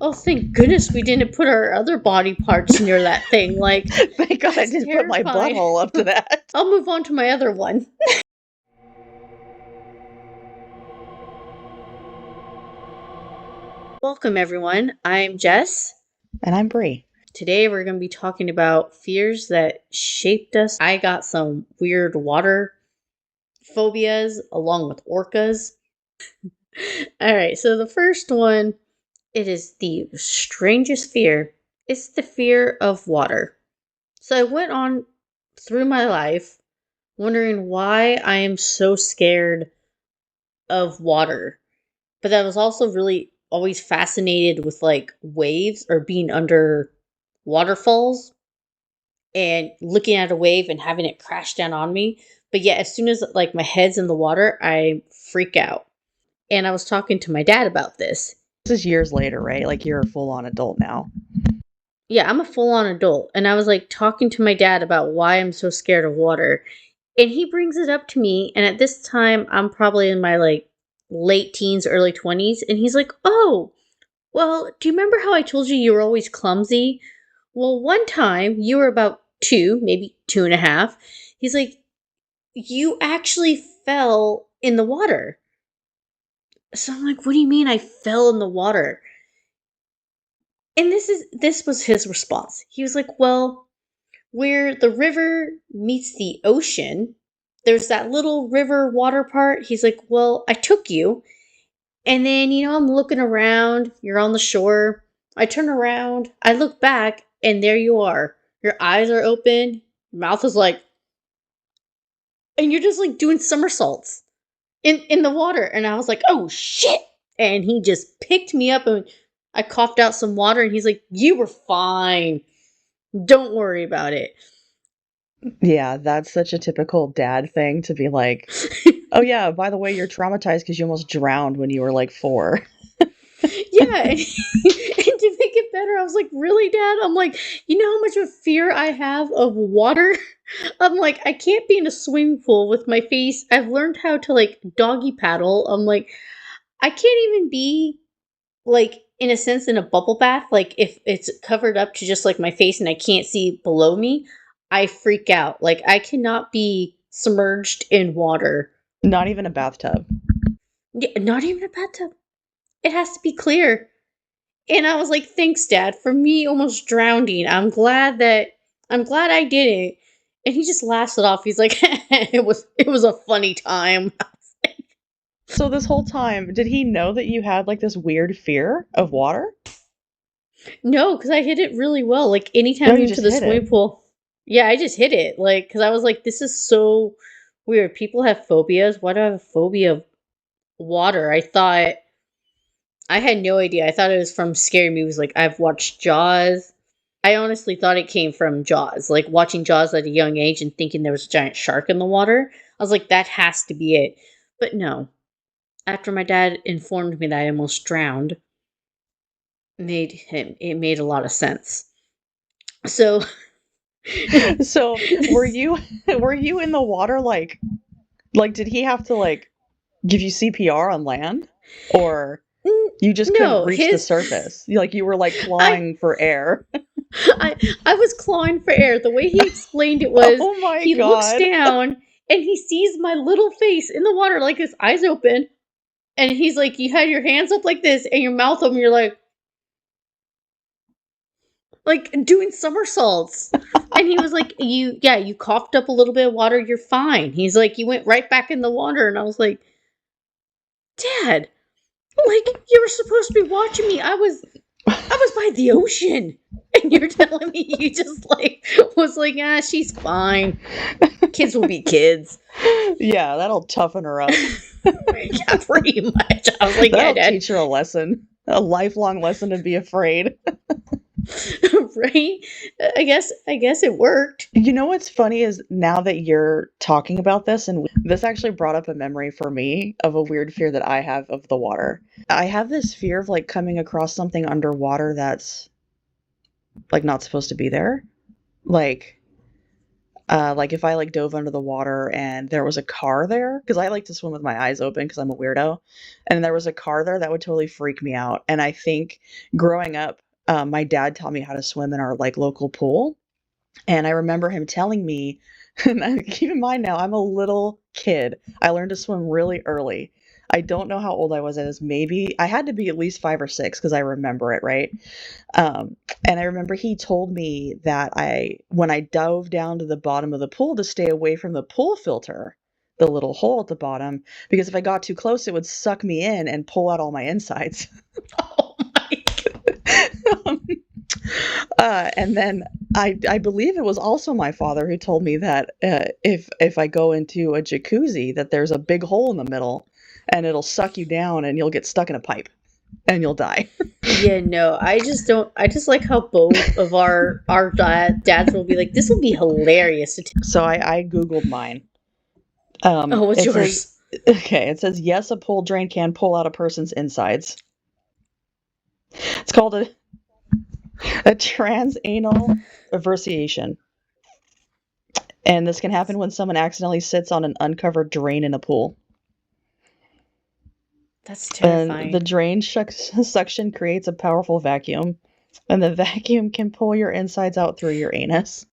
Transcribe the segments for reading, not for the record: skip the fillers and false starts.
Oh, thank goodness we didn't put our other body parts near that thing. Like, Thank God I that's didn't put my terrifying. butthole up to that. I'll move on to my other one. Welcome, everyone. I'm Jess. And I'm Bree. Today we're going to be talking about fears that shaped us. I got some weird water phobias along with orcas. All right, so the first one, it is the strangest fear. It's the fear of water. So I went on through my life wondering why I am so scared of water. But I was also really always fascinated with like waves or being under waterfalls and looking at a wave and having it crash down on me. But yet as soon as like my head's in the water, I freak out. And I was talking to my dad about this. This is years later, right? Like you're a full-on adult now. Yeah, I'm a full-on adult and I was like talking to my dad about why I'm so scared of water. And he brings it up to me, and at this time I'm probably in my like late teens, early 20s, and he's like, "Oh, well, do you remember how I told you were always clumsy? Well, one time you were about two, maybe two and a half. He's like, you actually fell in the water." So I'm like, what do you mean I fell in the water? And this was his response. He was like, well, where the river meets the ocean, there's that little river water part. He's like, well, I took you. And then, I'm looking around. You're on the shore. I turn around. I look back, and there you are. Your eyes are open. Your mouth is like, and you're just like doing somersaults in the water. And I was like, oh shit. And he just picked me up, and I coughed out some water. And he's like, you were fine. Don't worry about it. Yeah, that's such a typical dad thing to be like, oh yeah, by the way, you're traumatized because you almost drowned when you were like 4. Yeah. And to make it better, I was like, really, Dad? I'm like, you know how much of fear I have of water? I'm like, I can't be in a swimming pool with my face. I've learned how to like doggy paddle. I'm like, I can't even be like, in a sense, in a bubble bath. Like, if it's covered up to just like my face and I can't see below me, I freak out. Like, I cannot be submerged in water. Not even a bathtub. Yeah, not even a bathtub. It has to be clear. And I was like, "Thanks, Dad, for me almost drowning. I'm glad I did it." And he just laughs it off. He's like, "It was a funny time." So this whole time, did he know that you had like this weird fear of water? No, because I hit it really well. Like No, anytime we you went to just the hit it. swimming pool, yeah, I just hit it. Like, because I was like, "This is so weird. People have phobias. Why do I have a phobia of water?" I had no idea. I thought it was from scary movies. Like I've watched Jaws. I honestly thought it came from Jaws, like watching Jaws at a young age and thinking there was a giant shark in the water. I was like, that has to be it. But no. After my dad informed me that I almost drowned, it made a lot of sense. So So were you were you in the water like did he have to like give you CPR on land? Or you just couldn't no, reach the his surface? Like you were like I clawing for air. I I was clawing for air. The way he explained it was Oh my he looks god. down and he sees my little face in the water, like his eyes open, and he's like, you had your hands up like this and your mouth open, you're like doing somersaults. And he was like, you coughed up a little bit of water, you're fine. He's like, you went right back in the water. And I was like, Dad, like you were supposed to be watching me. I was by the ocean. And you're telling me you just like was like, ah, she's fine. Kids will be kids. Yeah, that'll toughen her up. Yeah, pretty much. I was like, yeah, That'll Dad. teach her a lesson. A lifelong lesson to be afraid. Right? I guess it worked. You know what's funny is now that you're talking about this, and this actually brought up a memory for me of a weird fear that I have of the water. I have this fear of like coming across something underwater that's like not supposed to be there. Like Like if I like dove under the water and there was a car there, because I like to swim with my eyes open because I'm a weirdo, and there was a car there, that would totally freak me out. And I think growing up, my dad taught me how to swim in our like local pool, and I remember him telling me, and keep in mind now, I'm a little kid. I learned to swim really early. I don't know how old I was. I was maybe, I had to be at least 5 or 6 because I remember it, right? Um, and I remember he told me that when I dove down to the bottom of the pool to stay away from the pool filter, the little hole at the bottom, because if I got too close, it would suck me in and pull out all my insides. Oh my Um, and then I believe it was also my father who told me that if I go into a jacuzzi, that there's a big hole in the middle, and it'll suck you down, and you'll get stuck in a pipe, and you'll die. Yeah, no, I just don't. I just like how both of our dads will be like, "This will be hilarious to." So I googled mine. Oh, what's It says yours? okay. It says yes, a pull drain can pull out a person's insides. It's called a transanal eversation, and this can happen when someone accidentally sits on an uncovered drain in a pool. That's And the terrifying. drain suction creates a powerful vacuum, and the vacuum can pull your insides out through your anus.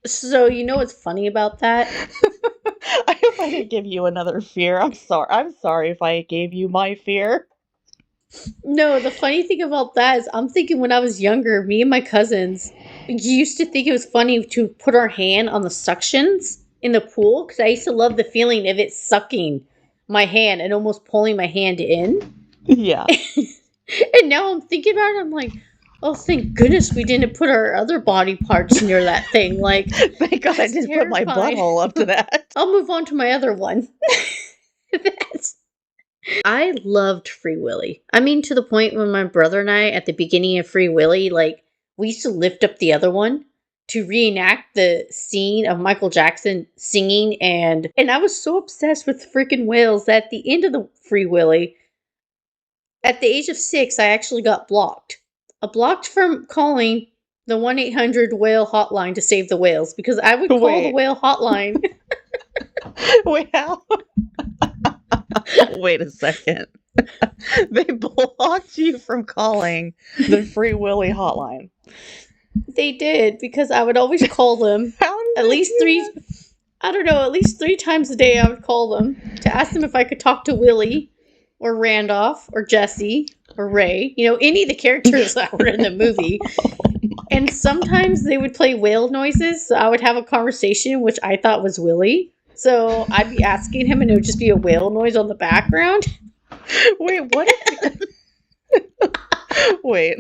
So you know what's funny about that? I hope I didn't give you another fear. I'm sorry. I'm sorry if I gave you my fear. No, the funny thing about that is I'm thinking when I was younger, me and my cousins used to think it was funny to put our hand on the suctions in the pool because I used to love the feeling of it sucking my hand and almost pulling my hand in. Yeah. And now I'm thinking about it, I'm like, oh, thank goodness we didn't put our other body parts near that thing. Like, Thank God I that's didn't put my terrifying. butthole up to that. I'll move on to my other one. That's I loved Free Willy. I mean, to the point when my brother and I, at the beginning of Free Willy, like, we used to lift up the other one to reenact the scene of Michael Jackson singing. And I was so obsessed with freaking whales that at the end of the Free Willy, at the age of 6, I actually got blocked. Blocked from calling the 1-800 whale hotline to save the whales because I would call the Wait. whale hotline. Wait, how? Wait a second. They blocked you from calling the Free Willy hotline. They did because I would always call them How did at they least do three, that? I don't know, at least 3 times a day. I would call them to ask them if I could talk to Willie or Randolph or Jesse or Ray, any of the characters that were in the movie. And sometimes they would play whale noises. So I would have a conversation, which I thought was Willie. So I'd be asking him, and it would just be a whale noise on the background. Wait, what if wait.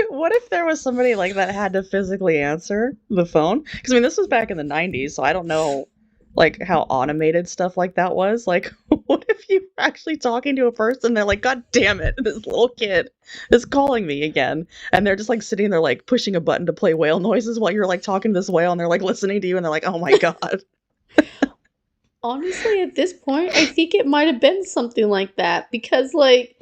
What if there was somebody like that had to physically answer the phone? Because I mean, this was back in the '90s, so I don't know, like how automated stuff like that was. Like, what if you were actually talking to a person? They're like, "God damn it, this little kid is calling me again," and they're just like sitting there, like pushing a button to play whale noises while you're like talking to this whale, and they're like listening to you, and they're like, "Oh my god." Honestly, at this point, I think it might have been something like that because, like,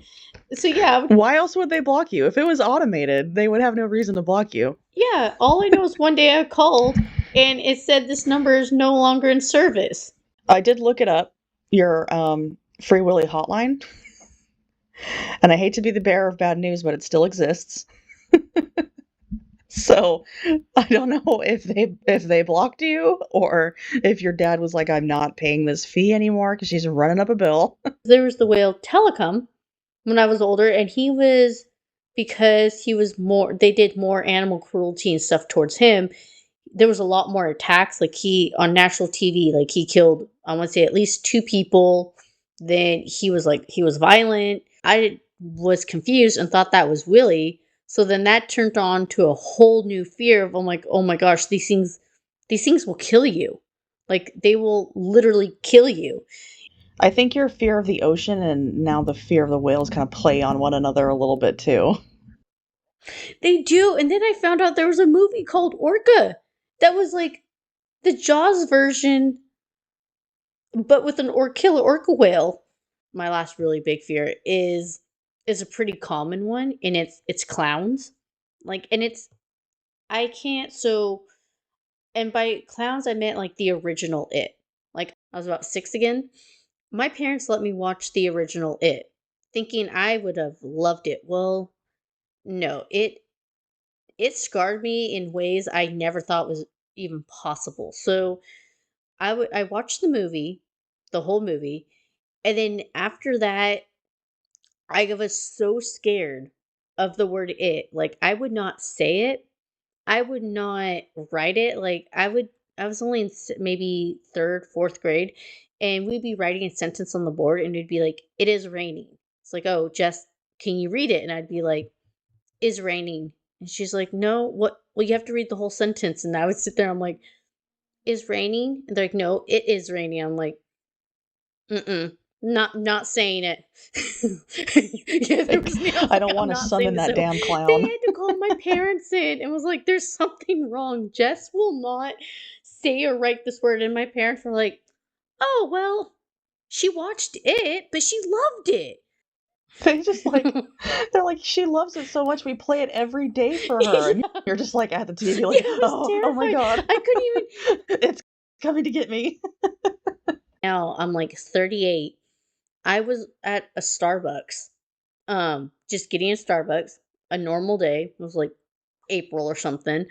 so yeah, Why else would they block you? If it was automated, they would have no reason to block you. yeah. All I know is one day I called and it said this number is no longer in service. I did look it up, your Free Willy hotline, and I hate to be the bearer of bad news, but it still exists. So I don't know if they blocked you or if your dad was like, I'm not paying this fee anymore because she's running up a bill. There was the whale Telecom when I was older, and he was because he was more. They did more animal cruelty and stuff towards him. There was a lot more attacks. Like he on national TV, like he killed. I want to say at least 2 people. Then he was violent. I was confused and thought that was Willie. So then that turned on to a whole new fear of I'm like, oh my gosh, these things will kill you. Like they will literally kill you. I think your fear of the ocean and now the fear of the whales kind of play on one another a little bit too. They do. And then I found out there was a movie called Orca that was like the Jaws version, but with an killer orca whale. My last really big fear is a pretty common one, and it's clowns. Like, and it's I can't. So And by clowns, I meant like the original It. Like I was about 6 again. My parents let me watch the original It, thinking I would have loved it. Well, no, it scarred me in ways I never thought was even possible. So I watched the movie, the whole movie, and then after that, I was so scared of the word it. Like I would not say it. I would not write it. I was only in maybe 3rd, 4th grade, and we'd be writing a sentence on the board and it'd be like, it is raining. It's like, oh, Jess, can you read it? And I'd be like, is raining. And she's like, no, what? Well, you have to read the whole sentence. And I would sit there, I'm like, is raining? And they're like, no, it is raining. I'm like, mm-mm. Not saying it. Yeah, there Like, was me. I was I like, don't I'm want to not saying summon this. that So damn they clown. had to call my parents in and was like, there's something wrong. Jess will not say or write this word. And my parents were like, oh, well, she watched it, but she loved it. They just like they're like, "She loves it so much, we play it every day for her." And Yeah. you're just like at the TV Yeah, like, I was "Oh my terrified. god. I couldn't even. It's coming to get me." Now I'm like 38. I was at a Starbucks, just getting a Starbucks, a normal day. It was like April or something.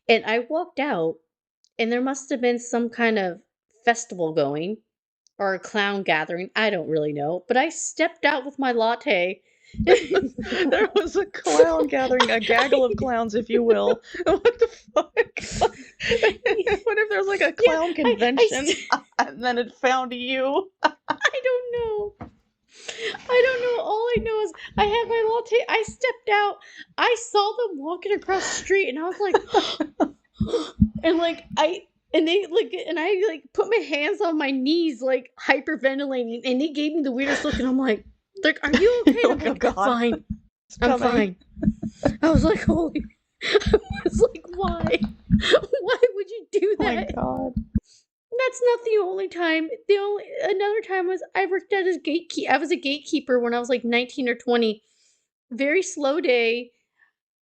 And I walked out, and there must have been some kind of festival going or a clown gathering. I don't really know. But I stepped out with my latte. There was a clown gathering, a gaggle of clowns, if you will. What the fuck? What if there's like a Yeah, clown I convention and then it found you? I don't know. I don't know. All I know is I had my latte. I stepped out. I saw them walking across the street, and I was like, and like and they like and I like put my hands on my knees, like hyperventilating, and they gave me the weirdest look, and I'm like, are you okay? And You're I'm like, "Oh like, god, fine, it's I'm coming." fine. I was like, holy. I was like, why? Why would you do Oh my that? god. That's not the only time. The only another time was I worked at a gatekeeper. I was a gatekeeper when I was like 19 or 20. Very slow day,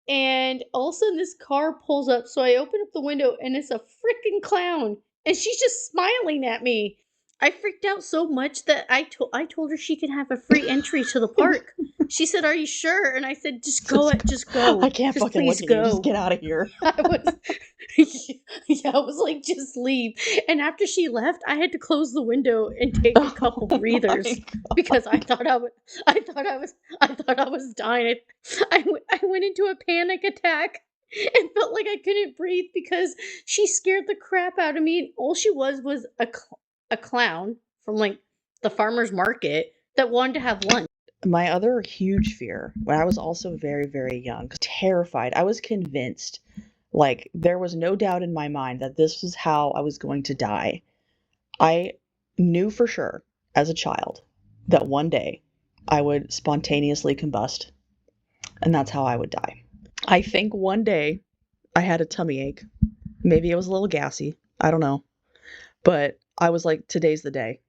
and all of a sudden this car pulls up. So I open up the window and it's a freaking clown, and she's just smiling at me. I freaked out so much that I told her she could have a free entry to the park. She said, "Are you sure?" And I said, Just just I go. can't Just fucking look please at you. Just go." get out of here. I was yeah, I was like, "Just leave." And after she left, I had to close the window and take a couple Oh my breathers because I thought I thought I was dying. I went into a panic attack and felt like I couldn't breathe because she scared the crap out of me. And all she was a clown from like the farmer's market that wanted to have lunch. My other huge fear, when I was also very, very young, terrified, I was convinced, like, there was no doubt in my mind that this was how I was going to die. I knew for sure as a child that one day I would spontaneously combust, and that's how I would die. I think one day I had a tummy ache. Maybe it was a little gassy. I don't know. But I was like, today's the day.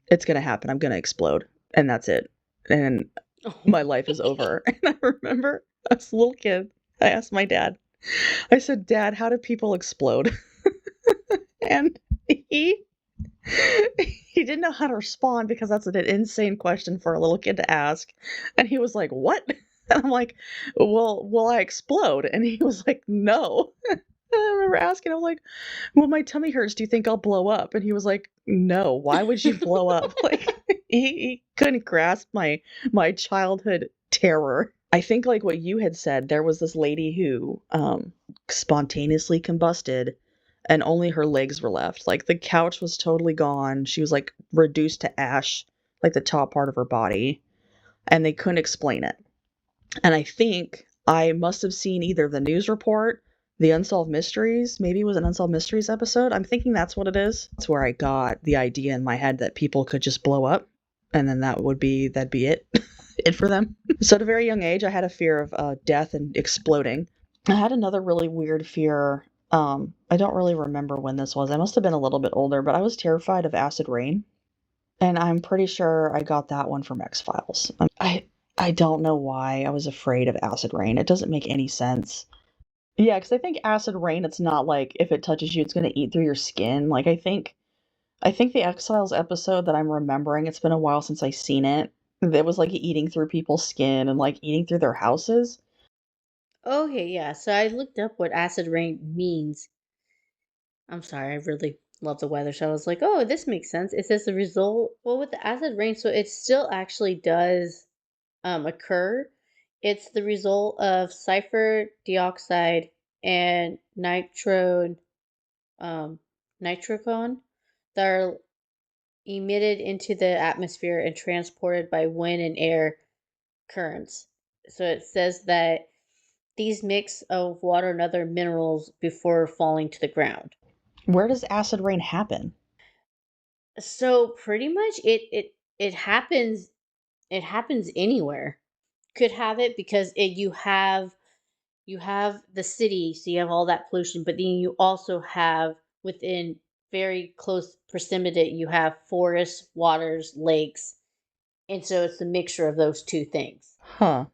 It's going to happen. I'm going to explode. And that's it. And Oh. my life is over. And I remember as a little kid, I asked my dad, I said, Dad, how do people explode? And he he didn't know how to respond because that's an insane question for a little kid to ask. And he was like, "What?" And I'm like, "Well, will I explode?" And he was like, "No." And I remember asking him like, "Well, my tummy hurts. Do you think I'll blow up?" And he was like, "No. Why would you blow up?" Like he couldn't grasp my childhood terror. I think like what you had said, there was this lady who spontaneously combusted and only her legs were left. Like the couch was totally gone. She was like reduced to ash, like the top part of her body, and they couldn't explain it. And I think I must have seen either the news report, the Unsolved Mysteries, maybe it was an Unsolved Mysteries episode. I'm thinking that's what it is. That's where I got the idea in my head that people could just blow up and then that'd be it. It for them. So at a very young age, I had a fear of death and exploding. I had another really weird fear. I don't really remember when this was. I must have been a little bit older, but I was terrified of acid rain, and I'm pretty sure I got that one from X-Files. I don't know why I was afraid of acid rain. It doesn't make any sense. Yeah, because I think acid rain, it's not like if it touches you, it's gonna eat through your skin. Like, I think the X-Files episode that I'm remembering, it's been a while since I seen it, it was, like, eating through people's skin and, like, eating through their houses. Okay, yeah. So I looked up what acid rain means. I'm sorry, I really love the weather. So I was like, oh, this makes sense. It says the result, well, with the acid rain, so it still actually does occur. It's the result of sulfur dioxide and um, nitrocon that are emitted into the atmosphere and transported by wind and air currents. So it says that these mix of water and other minerals before falling to the ground. Where does acid rain happen? So pretty much it happens anywhere. Could have it because you have the city, so you have all that pollution, but then you also have within very close proximity, you have forests, waters, lakes, and so it's a mixture of those two things. Huh.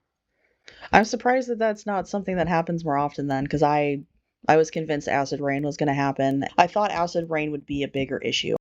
I'm surprised that that's not something that happens more often then, because I was convinced acid rain was gonna happen. I thought acid rain would be a bigger issue.